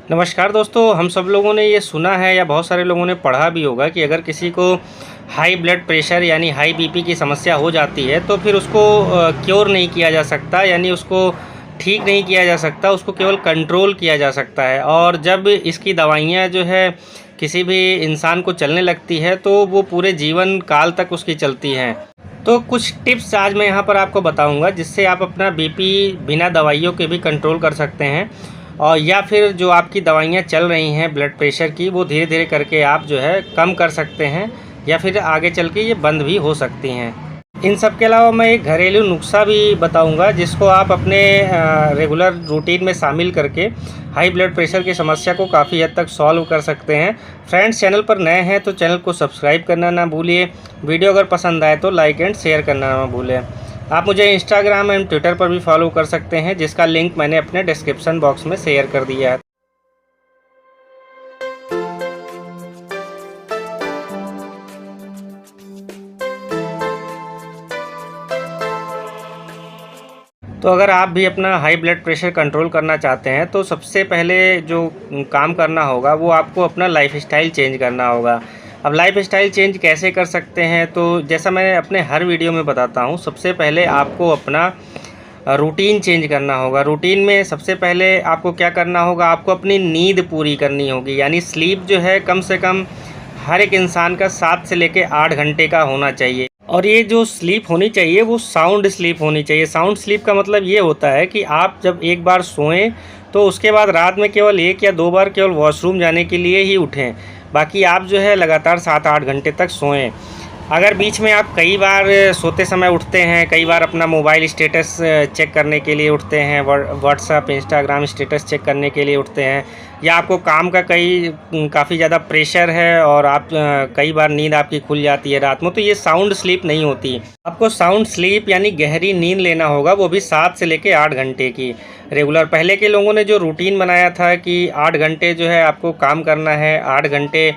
नमस्कार दोस्तों, हम सब लोगों ने ये सुना है या बहुत सारे लोगों ने पढ़ा भी होगा कि अगर किसी को हाई ब्लड प्रेशर यानी हाई बीपी की समस्या हो जाती है तो फिर उसको क्योर नहीं किया जा सकता, यानी उसको ठीक नहीं किया जा सकता, उसको केवल कंट्रोल किया जा सकता है। और जब इसकी दवाइयाँ जो है किसी भी इंसान को चलने लगती है तो वो पूरे जीवन काल तक उसकी चलती हैं। तो कुछ टिप्स आज मैं यहाँ पर आपको बताऊँगा जिससे आप अपना बीपी बिना दवाइयों के भी कंट्रोल कर सकते हैं, और या फिर जो आपकी दवाइयाँ चल रही हैं ब्लड प्रेशर की वो धीरे धीरे करके आप जो है कम कर सकते हैं, या फिर आगे चल के ये बंद भी हो सकती हैं। इन सब के अलावा मैं एक घरेलू नुस्खा भी बताऊंगा जिसको आप अपने रेगुलर रूटीन में शामिल करके हाई ब्लड प्रेशर की समस्या को काफ़ी हद तक सॉल्व कर सकते हैं। फ्रेंड्स, चैनल पर नए हैं तो चैनल को सब्सक्राइब करना ना भूलिए। वीडियो अगर पसंद आए तो लाइक एंड शेयर करना ना भूलें। आप मुझे इंस्टाग्राम एंड ट्विटर पर भी फॉलो कर सकते हैं जिसका लिंक मैंने अपने डिस्क्रिप्शन बॉक्स में शेयर कर दिया है। तो अगर आप भी अपना हाई ब्लड प्रेशर कंट्रोल करना चाहते हैं तो सबसे पहले जो काम करना होगा वो आपको अपना लाइफस्टाइल चेंज करना होगा। अब लाइफस्टाइल चेंज कैसे कर सकते हैं, तो जैसा मैं अपने हर वीडियो में बताता हूँ, सबसे पहले आपको अपना रूटीन चेंज करना होगा। रूटीन में सबसे पहले आपको क्या करना होगा, आपको अपनी नींद पूरी करनी होगी, यानी स्लीप जो है कम से कम हर एक इंसान का 7 से लेकर 8 घंटे का होना चाहिए। और ये जो स्लीप होनी चाहिए वो साउंड स्लीप होनी चाहिए। साउंड स्लीप का मतलब ये होता है कि आप जब एक बार सोएं तो उसके बाद रात में केवल 1 या 2 बार केवल वॉशरूम जाने के लिए ही उठें, बाकी आप जो है लगातार 7-8 घंटे तक सोएं। अगर बीच में आप कई बार सोते समय उठते हैं, कई बार अपना मोबाइल स्टेटस चेक करने के लिए उठते हैं, व्हाट्सएप इंस्टाग्राम स्टेटस चेक करने के लिए उठते हैं, या आपको काम का काफ़ी ज़्यादा प्रेशर है और आप कई बार नींद आपकी खुल जाती है रात में, तो ये साउंड स्लीप नहीं होती। आपको साउंड स्लीप यानी गहरी नींद लेना होगा, वो भी 7 से लेकर 8 घंटे की रेगुलर। पहले के लोगों ने जो रूटीन बनाया था कि 8 घंटे जो है आपको काम करना है, 8 घंटे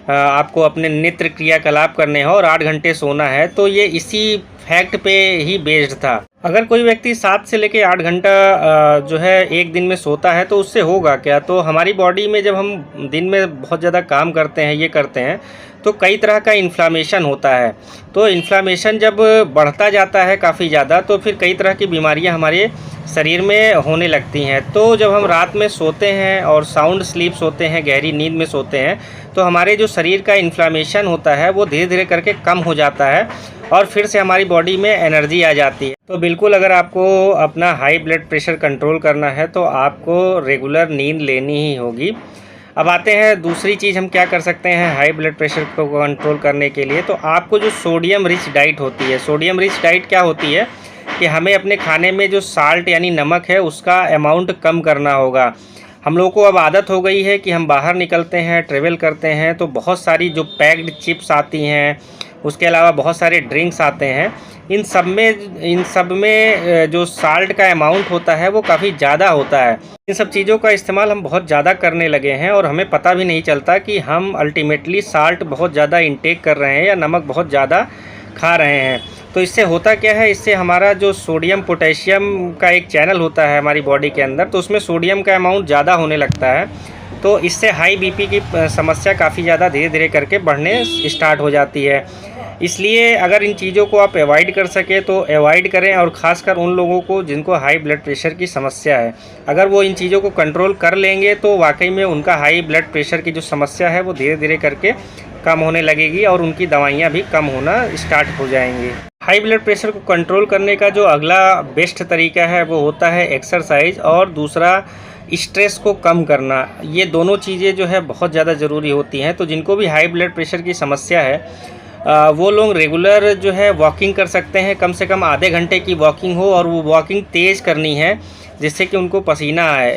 आपको अपने नित्य क्रियाकलाप करने हैं और 8 घंटे सोना है, तो ये इसी फैक्ट पे ही बेस्ड था। अगर कोई व्यक्ति 7 से लेकर 8 घंटा जो है एक दिन में सोता है तो उससे होगा क्या, तो हमारी बॉडी में जब हम दिन में बहुत ज़्यादा काम करते हैं, ये करते हैं, तो कई तरह का इन्फ्लामेशन होता है। तो इन्फ्लामेशन जब बढ़ता जाता है काफ़ी ज़्यादा तो फिर कई तरह की बीमारियां हमारे शरीर में होने लगती हैं। तो जब हम रात में सोते हैं और साउंड स्लीप सोते हैं, गहरी नींद में सोते हैं, तो हमारे जो शरीर का इन्फ्लामेशन होता है वो धीरे धीरे करके कम हो जाता है और फिर से हमारी बॉडी में एनर्जी आ जाती है। तो बिल्कुल अगर आपको अपना हाई ब्लड प्रेशर कंट्रोल करना है तो आपको रेगुलर नींद लेनी ही होगी। अब आते हैं दूसरी चीज़ हम क्या कर सकते हैं हाई ब्लड प्रेशर को कंट्रोल करने के लिए। तो आपको जो सोडियम रिच डाइट होती है, सोडियम रिच डाइट क्या होती है कि हमें अपने खाने में जो साल्ट यानी नमक है उसका अमाउंट कम करना होगा। हम लोगों को अब आदत हो गई है कि हम बाहर निकलते हैं, ट्रेवल करते हैं, तो बहुत सारी जो पैक्ड चिप्स आती हैं, उसके अलावा बहुत सारे ड्रिंक्स आते हैं, इन सब में जो साल्ट का अमाउंट होता है वो काफ़ी ज़्यादा होता है। इन सब चीज़ों का इस्तेमाल हम बहुत ज़्यादा करने लगे हैं और हमें पता भी नहीं चलता कि हम अल्टीमेटली साल्ट बहुत ज़्यादा इंटेक कर रहे हैं या नमक बहुत ज़्यादा खा रहे हैं। तो इससे होता क्या है, इससे हमारा जो सोडियम पोटेशियम का एक चैनल होता है हमारी बॉडी के अंदर, तो उसमें सोडियम का अमाउंट ज़्यादा होने लगता है। तो इससे हाई बीपी की समस्या काफ़ी ज़्यादा धीरे धीरे करके बढ़ने स्टार्ट हो जाती है। इसलिए अगर इन चीज़ों को आप अवॉइड कर सकें तो अवॉइड करें, और ख़ासकर उन लोगों को जिनको हाई ब्लड प्रेशर की समस्या है, अगर वो इन चीज़ों को कंट्रोल कर लेंगे तो वाकई में उनका हाई ब्लड प्रेशर की जो समस्या है वो धीरे धीरे करके कम होने लगेगी और उनकी दवाइयाँ भी कम होना स्टार्ट हो जाएंगी। हाई ब्लड प्रेशर को कंट्रोल करने का जो अगला बेस्ट तरीका है वो होता है एक्सरसाइज, और दूसरा स्ट्रेस को कम करना। ये दोनों चीज़ें जो है बहुत ज़्यादा ज़रूरी होती हैं। तो जिनको भी हाई ब्लड प्रेशर की समस्या है वो लोग रेगुलर जो है वॉकिंग कर सकते हैं, कम से कम आधे घंटे की वॉकिंग हो, और वो वॉकिंग तेज़ करनी है जिससे कि उनको पसीना आए।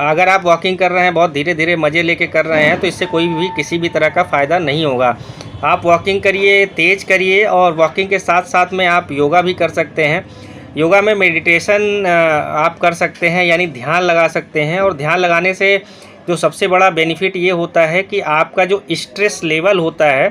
अगर आप वॉकिंग कर रहे हैं बहुत धीरे धीरे मज़े लेके कर रहे हैं तो इससे कोई भी किसी भी तरह का फ़ायदा नहीं होगा। आप वॉकिंग करिए, तेज़ करिए, और वॉकिंग के साथ साथ में आप योगा भी कर सकते हैं। योगा में मेडिटेशन आप कर सकते हैं, यानी ध्यान लगा सकते हैं, और ध्यान लगाने से जो सबसे बड़ा बेनिफिट ये होता है कि आपका जो स्ट्रेस लेवल होता है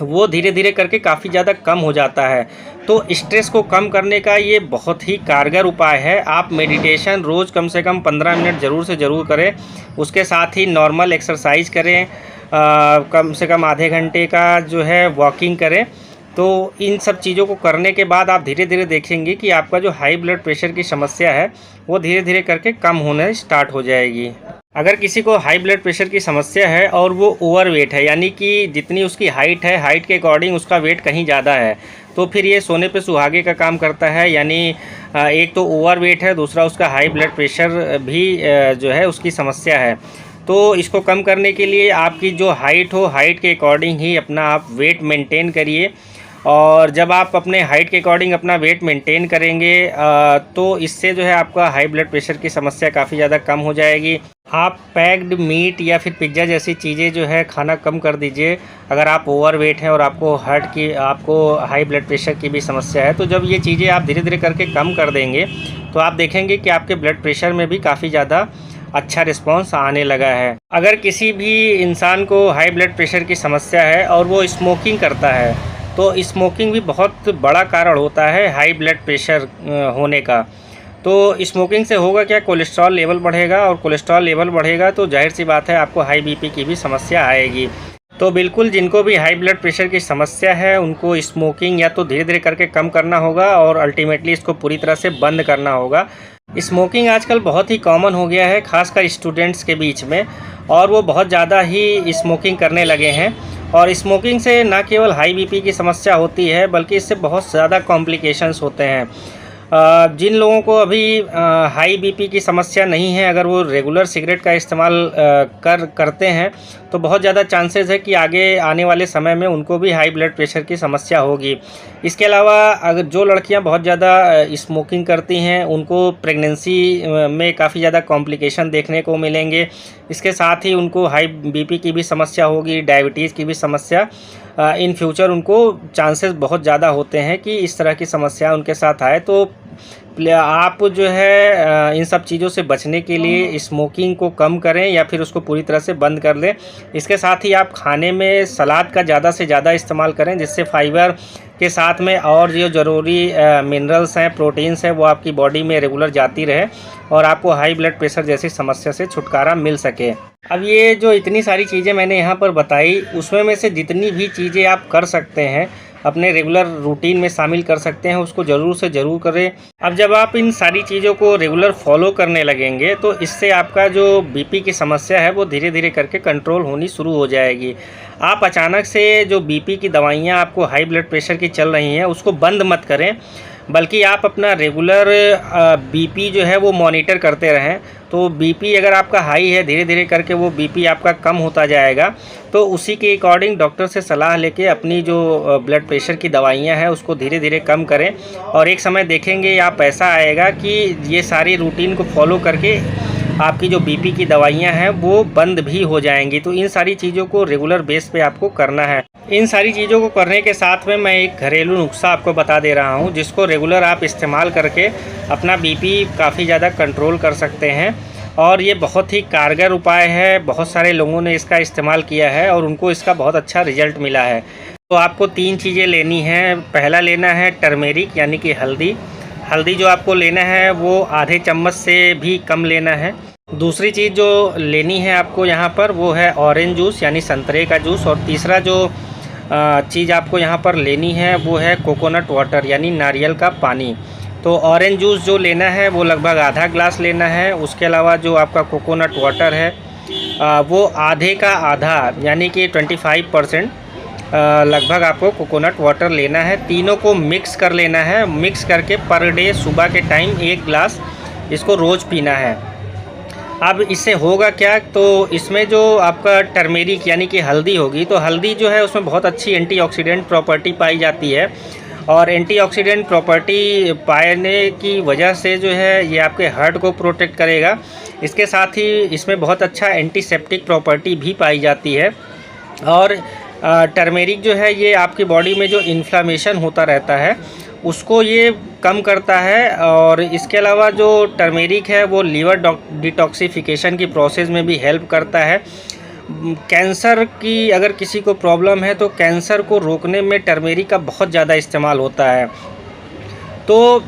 वो धीरे धीरे करके काफ़ी ज़्यादा कम हो जाता है। तो स्ट्रेस को कम करने का ये बहुत ही कारगर उपाय है। आप मेडिटेशन रोज़ कम से कम 15 मिनट ज़रूर से ज़रूर करें। उसके साथ ही नॉर्मल एक्सरसाइज करें, कम से कम आधे घंटे का जो है वॉकिंग करें। तो इन सब चीज़ों को करने के बाद आप धीरे धीरे देखेंगे कि आपका जो हाई ब्लड प्रेशर की समस्या है वो धीरे धीरे करके कम होने स्टार्ट हो जाएगी। अगर किसी को हाई ब्लड प्रेशर की समस्या है और वो ओवरवेट है, यानी कि जितनी उसकी हाइट है, हाइट के अकॉर्डिंग उसका वेट कहीं ज़्यादा है, तो फिर ये सोने पे सुहागे का काम करता है। यानी एक तो ओवरवेट है, दूसरा उसका हाई ब्लड प्रेशर भी जो है उसकी समस्या है। तो इसको कम करने के लिए आपकी जो हाइट हो, हाइट के अकॉर्डिंग ही अपना आप वेट मेंटेन करिए। और जब आप अपने हाइट के अकॉर्डिंग अपना वेट मेंटेन करेंगे तो इससे जो है आपका हाई ब्लड प्रेशर की समस्या काफ़ी ज़्यादा कम हो जाएगी। आप पैक्ड मीट या फिर पिज़्ज़ा जैसी चीज़ें जो है खाना कम कर दीजिए अगर आप ओवरवेट हैं और आपको आपको हाई ब्लड प्रेशर की भी समस्या है। तो जब ये चीज़ें आप धीरे धीरे करके कम कर देंगे तो आप देखेंगे कि आपके ब्लड प्रेशर में भी काफ़ी ज़्यादा अच्छा रिस्पॉन्स आने लगा है। अगर किसी भी इंसान को हाई ब्लड प्रेशर की समस्या है और वो स्मोकिंग करता है तो स्मोकिंग भी बहुत बड़ा कारण होता है हाई ब्लड प्रेशर होने का। तो स्मोकिंग से होगा क्या, कोलेस्ट्रॉल लेवल बढ़ेगा और कोलेस्ट्रॉल लेवल बढ़ेगा तो जाहिर सी बात है आपको हाई बीपी की भी समस्या आएगी। तो बिल्कुल जिनको भी हाई ब्लड प्रेशर की समस्या है उनको स्मोकिंग या तो धीरे धीरे करके कम करना होगा और अल्टीमेटली इसको पूरी तरह से बंद करना होगा। स्मोकिंग आजकल बहुत ही कॉमन हो गया है, खासकर स्टूडेंट्स के बीच में, और वो बहुत ज़्यादा ही स्मोकिंग करने लगे हैं। और स्मोकिंग से न केवल हाई बीपी की समस्या होती है बल्कि इससे बहुत ज़्यादा कॉम्प्लिकेशंस होते हैं। जिन लोगों को अभी हाई बीपी की समस्या नहीं है, अगर वो रेगुलर सिगरेट का इस्तेमाल करते हैं तो बहुत ज़्यादा चांसेस है कि आगे आने वाले समय में उनको भी हाई ब्लड प्रेशर की समस्या होगी। इसके अलावा अगर जो लड़कियां बहुत ज़्यादा स्मोकिंग करती हैं उनको प्रेगनेंसी में काफ़ी ज़्यादा कॉम्प्लिकेशन देखने को मिलेंगे। इसके साथ ही उनको हाई बीपी की भी समस्या होगी, डायबिटीज़ की भी समस्या इन फ्यूचर उनको चांसेस बहुत ज़्यादा होते हैं कि इस तरह की समस्या उनके साथ आए। तो आप जो है इन सब चीज़ों से बचने के लिए स्मोकिंग को कम करें या फिर उसको पूरी तरह से बंद कर दें। इसके साथ ही आप खाने में सलाद का ज़्यादा से ज़्यादा इस्तेमाल करें, जिससे फाइबर के साथ में और जो ज़रूरी मिनरल्स हैं, प्रोटीन्स हैं, वो आपकी बॉडी में रेगुलर जाती रहे और आपको हाई ब्लड प्रेशर जैसी समस्या से छुटकारा मिल सके। अब ये जो इतनी सारी चीज़ें मैंने यहाँ पर बताई, उसमें में से जितनी भी चीज़ें आप कर सकते हैं अपने रेगुलर रूटीन में शामिल कर सकते हैं, उसको ज़रूर से ज़रूर करें। अब जब आप इन सारी चीज़ों को रेगुलर फॉलो करने लगेंगे तो इससे आपका जो बीपी की समस्या है वो धीरे धीरे करके कंट्रोल होनी शुरू हो जाएगी। आप अचानक से जो बीपी की दवाइयाँ आपको हाई ब्लड प्रेशर की चल रही हैं उसको बंद मत करें, बल्कि आप अपना रेगुलर बीपी जो है वो मॉनिटर करते रहें। तो बीपी अगर आपका हाई है, धीरे धीरे करके वो बीपी आपका कम होता जाएगा। तो उसी के अकॉर्डिंग डॉक्टर से सलाह लेके अपनी जो ब्लड प्रेशर की दवाइयाँ हैं उसको धीरे धीरे कम करें और एक समय देखेंगे आप ऐसा आएगा कि ये सारी रूटीन को फॉलो करके आपकी जो बीपी की दवाइयाँ हैं वो बंद भी हो जाएंगी। तो इन सारी चीज़ों को रेगुलर बेस पे आपको करना है। इन सारी चीज़ों को करने के साथ में मैं एक घरेलू नुस्खा आपको बता दे रहा हूँ जिसको रेगुलर आप इस्तेमाल करके अपना बीपी काफ़ी ज़्यादा कंट्रोल कर सकते हैं। और ये बहुत ही कारगर उपाय है, बहुत सारे लोगों ने इसका इस्तेमाल किया है और उनको इसका बहुत अच्छा रिजल्ट मिला है। तो आपको 3 चीज़ें लेनी हैं। पहला लेना है टर्मेरिक यानी कि हल्दी। हल्दी जो आपको लेना है वो आधे चम्मच से भी कम लेना है। दूसरी चीज़ जो लेनी है आपको यहाँ पर वो है ऑरेंज जूस यानी संतरे का जूस। और तीसरा जो चीज़ आपको यहाँ पर लेनी है वो है कोकोनट वाटर यानी नारियल का पानी। तो ऑरेंज जूस जो लेना है वो लगभग आधा ग्लास लेना है। उसके अलावा जो आपका कोकोनट वाटर है वो आधे का आधा यानी कि 25% लगभग आपको कोकोनट वाटर लेना है। तीनों को मिक्स कर लेना है। मिक्स करके पर डे सुबह के टाइम 1 ग्लास इसको रोज़ पीना है। अब इससे होगा क्या, तो इसमें जो आपका टर्मेरिक यानी कि हल्दी होगी, तो हल्दी जो है उसमें बहुत अच्छी एंटीऑक्सीडेंट प्रॉपर्टी पाई जाती है और एंटीऑक्सीडेंट प्रॉपर्टी पाने की वजह से जो है ये आपके हार्ट को प्रोटेक्ट करेगा। इसके साथ ही इसमें बहुत अच्छा एंटीसेप्टिक प्रॉपर्टी भी पाई जाती है। और टर्मेरिक जो है ये आपकी बॉडी में जो इन्फ्लामेशन होता रहता है उसको ये कम करता है। और इसके अलावा जो टर्मेरिक है वो लीवर डिटॉक्सिफिकेशन की प्रोसेस में भी हेल्प करता है। कैंसर की अगर किसी को प्रॉब्लम है तो कैंसर को रोकने में टर्मेरिक का बहुत ज़्यादा इस्तेमाल होता है। तो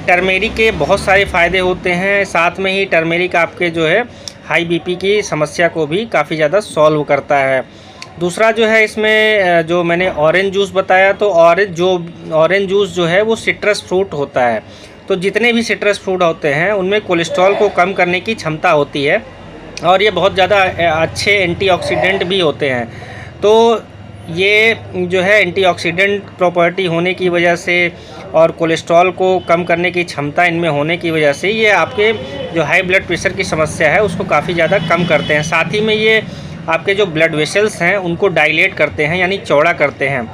टर्मेरिक के बहुत सारे फ़ायदे होते हैं, साथ में ही टर्मेरिक आपके जो है हाई बीपी की समस्या को भी काफ़ी ज़्यादा सॉल्व करता है। दूसरा जो है इसमें जो मैंने ऑरेंज जूस बताया, तो ऑरेंज जूस जो है वो सिट्रस फ्रूट होता है। तो जितने भी सिट्रस फ्रूट होते हैं उनमें कोलेस्ट्रॉल को कम करने की क्षमता होती है और ये बहुत ज़्यादा अच्छे एंटीऑक्सीडेंट भी होते हैं। तो ये जो है एंटीऑक्सीडेंट प्रॉपर्टी होने की वजह से और कोलेस्ट्रॉल को कम करने की क्षमता इनमें होने की वजह से ये आपके जो हाई ब्लड प्रेशर की समस्या है उसको काफ़ी ज़्यादा कम करते हैं। साथ ही में ये आपके जो ब्लड वेसल्स हैं उनको डायलेट करते हैं, यानी चौड़ा करते हैं,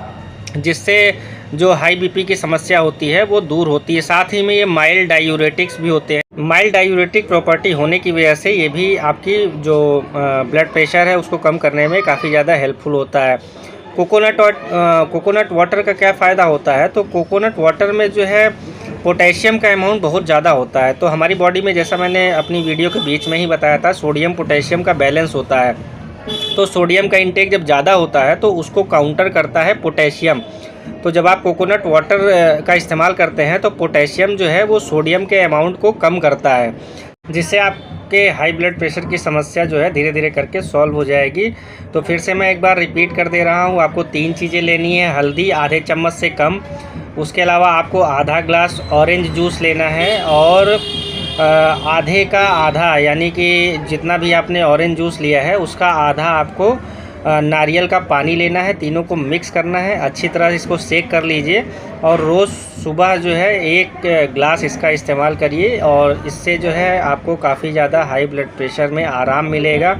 जिससे जो हाई बीपी की समस्या होती है वो दूर होती है। साथ ही में ये माइल्ड डायूरेटिक्स भी होते हैं। माइल्ड डायूरेटिक प्रॉपर्टी होने की वजह से ये भी आपकी जो ब्लड प्रेशर है उसको कम करने में काफ़ी ज़्यादा हेल्पफुल होता है। कोकोनट वाटर का क्या फ़ायदा होता है, तो कोकोनट वाटर में जो है पोटेशियम का अमाउंट बहुत ज़्यादा होता है। तो हमारी बॉडी में, जैसा मैंने अपनी वीडियो के बीच में ही बताया था, सोडियम पोटेशियम का बैलेंस होता है। तो सोडियम का इंटेक जब ज़्यादा होता है तो उसको काउंटर करता है पोटेशियम। तो जब आप कोकोनट वाटर का इस्तेमाल करते हैं तो पोटेशियम जो है वो सोडियम के अमाउंट को कम करता है, जिससे आपके हाई ब्लड प्रेशर की समस्या जो है धीरे धीरे करके सॉल्व हो जाएगी। तो फिर से मैं एक बार रिपीट कर दे रहा हूँ, आपको 3 चीज़ें लेनी है। हल्दी आधे चम्मच से कम, उसके अलावा आपको आधा ग्लास ऑरेंज जूस लेना है, और आधे का आधा यानी कि जितना भी आपने ऑरेंज जूस लिया है उसका आधा आपको नारियल का पानी लेना है। तीनों को मिक्स करना है, अच्छी तरह इसको सेक कर लीजिए और रोज़ सुबह जो है 1 ग्लास इसका इस्तेमाल करिए, और इससे जो है आपको काफ़ी ज़्यादा हाई ब्लड प्रेशर में आराम मिलेगा।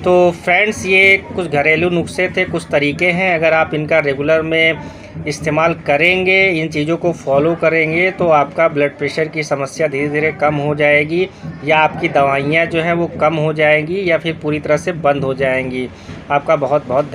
तो फ्रेंड्स, ये कुछ घरेलू नुस्खे थे, कुछ तरीके हैं। अगर आप इनका रेगुलर में इस्तेमाल करेंगे, इन चीज़ों को फॉलो करेंगे, तो आपका ब्लड प्रेशर की समस्या धीरे धीरे कम हो जाएगी, या आपकी दवाइयाँ जो हैं वो कम हो जाएंगी, या फिर पूरी तरह से बंद हो जाएंगी। आपका बहुत बहुत